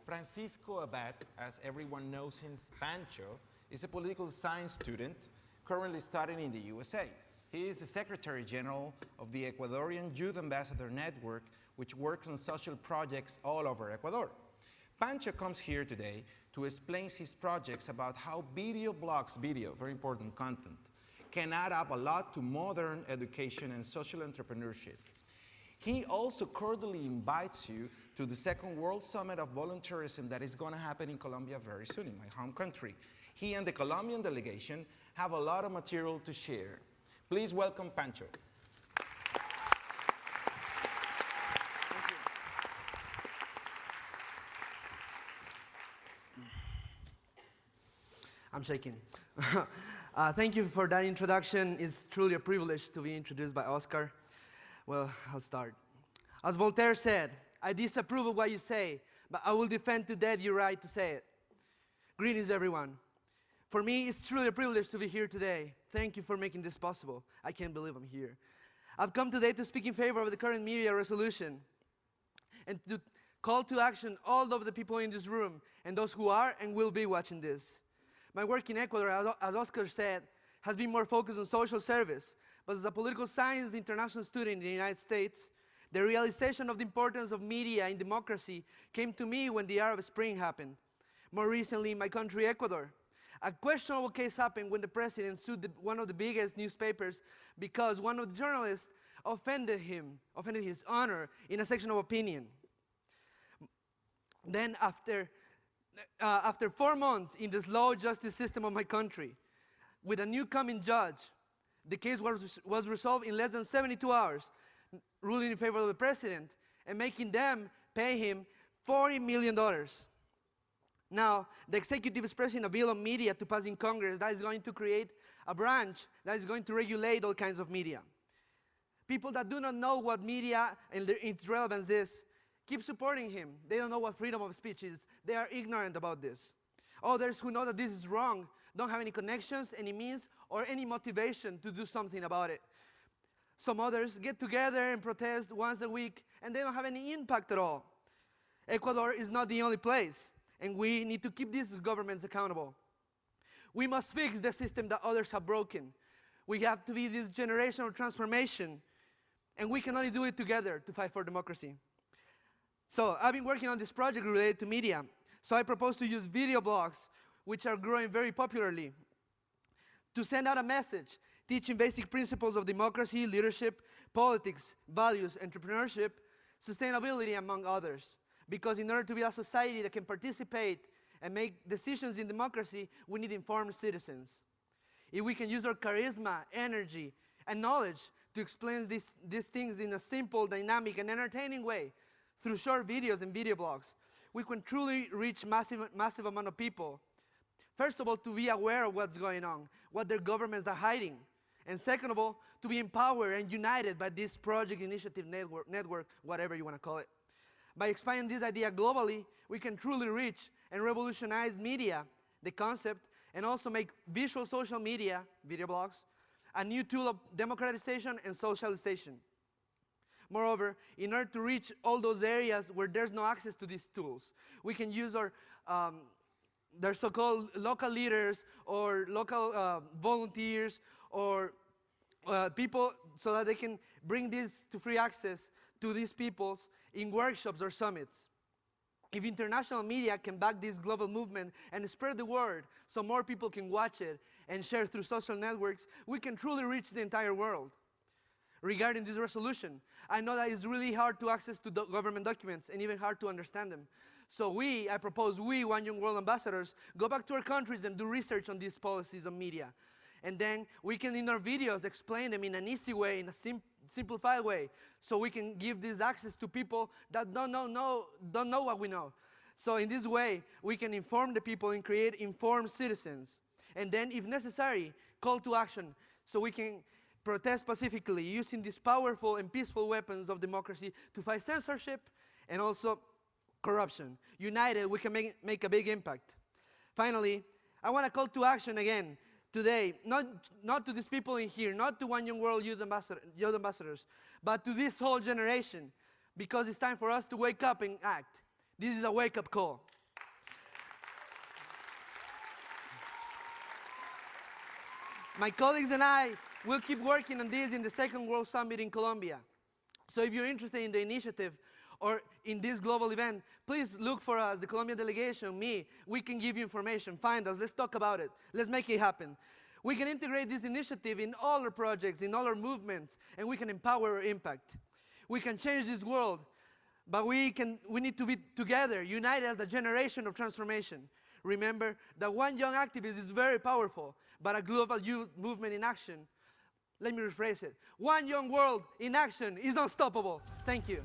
Francisco Abad, as everyone knows him, Pancho, is a political science student currently studying in the USA. He is the Secretary General of the Ecuadorian Youth Ambassador Network, which works on social projects all over Ecuador. Pancho comes here today to explain his projects about how video blogs, very important content, can add up a lot to modern education and social entrepreneurship. He also cordially invites you to the Second World Summit of Volunteerism that is going to happen in Colombia very soon, in my home country. He and the Colombian delegation have a lot of material to share. Please welcome Pancho. I'm shaking. Thank you for that introduction. It's truly a privilege to be introduced by Oscar. Well, I'll start. As Voltaire said, I disapprove of what you say, but I will defend to death your right to say it. Greetings, everyone. For me, it's truly a privilege to be here today. Thank you for making this possible. I can't believe I'm here. I've come today to speak in favor of the current media resolution and to call to action all of the people in this room and those who are and will be watching this. My work in Ecuador, as Oscar said, has been more focused on social service, but as a political science international student in the United States, the realization of the importance of media in democracy came to me when the Arab Spring happened. More recently, in my country, Ecuador, a questionable case happened when the president sued one of the biggest newspapers because one of the journalists offended his honor in a section of opinion. Then after 4 months in the slow justice system of my country, with a new coming judge, the case was resolved in less than 72 hours, ruling in favor of the president and making them pay him $40 million. Now, the executive is pressing a bill on media to pass in Congress that is going to create a branch that is going to regulate all kinds of media. People that do not know what media and its relevance is keep supporting him. They don't know what freedom of speech is. They are ignorant about this. Others who know that this is wrong don't have any connections, any means, or any motivation to do something about it. Some others get together and protest once a week, and they don't have any impact at all. Ecuador is not the only place, and we need to keep these governments accountable. We must fix the system that others have broken. We have to be this generational transformation, and we can only do it together to fight for democracy. So I've been working on this project related to media. So I propose to use video blogs, which are growing very popularly, to send out a message teaching basic principles of democracy, leadership, politics, values, entrepreneurship, sustainability, among others. Because in order to be a society that can participate and make decisions in democracy, we need informed citizens. If we can use our charisma, energy, and knowledge to explain these things in a simple, dynamic, and entertaining way through short videos and video blogs, we can truly reach massive amount of people. First of all, to be aware of what's going on, what their governments are hiding. And second of all, to be empowered and united by this project, initiative, network, whatever you want to call it. By expanding this idea globally, we can truly reach and revolutionize media, the concept, and also make visual social media, video blogs, a new tool of democratization and socialization. Moreover, in order to reach all those areas where there's no access to these tools, we can use their so-called local leaders or local volunteers or people so that they can bring this to free access to these peoples in workshops or summits. If international media can back this global movement and spread the word so more people can watch it and share through social networks, we can truly reach the entire world. Regarding this resolution, I know that it's really hard to access to government documents and even hard to understand them. So I propose we, One Young World Ambassadors, go back to our countries and do research on these policies on media. And then we can, in our videos, explain them in an easy way, in a simplified way, so we can give this access to people that don't know what we know. So in this way, we can inform the people and create informed citizens. And then, if necessary, call to action, so we can protest pacifically using these powerful and peaceful weapons of democracy to fight censorship and also corruption. United, we can make a big impact. Finally, I want to call to action again today, not to these people in here, not to One Young World Youth Ambassadors, but to this whole generation, because it's time for us to wake up and act. This is a wake-up call. My colleagues and I will keep working on this in the Second World Summit in Colombia. So if you're interested in the initiative or in this global event, please look for us, the Colombian delegation, me. We can give you information. Find us. Let's talk about it. Let's make it happen. We can integrate this initiative in all our projects, in all our movements, and we can empower our impact. We can change this world, but we need to be together, united as a generation of transformation. Remember that one young activist is very powerful, but a global youth movement in action, let me rephrase it. One young world in action is unstoppable. Thank you.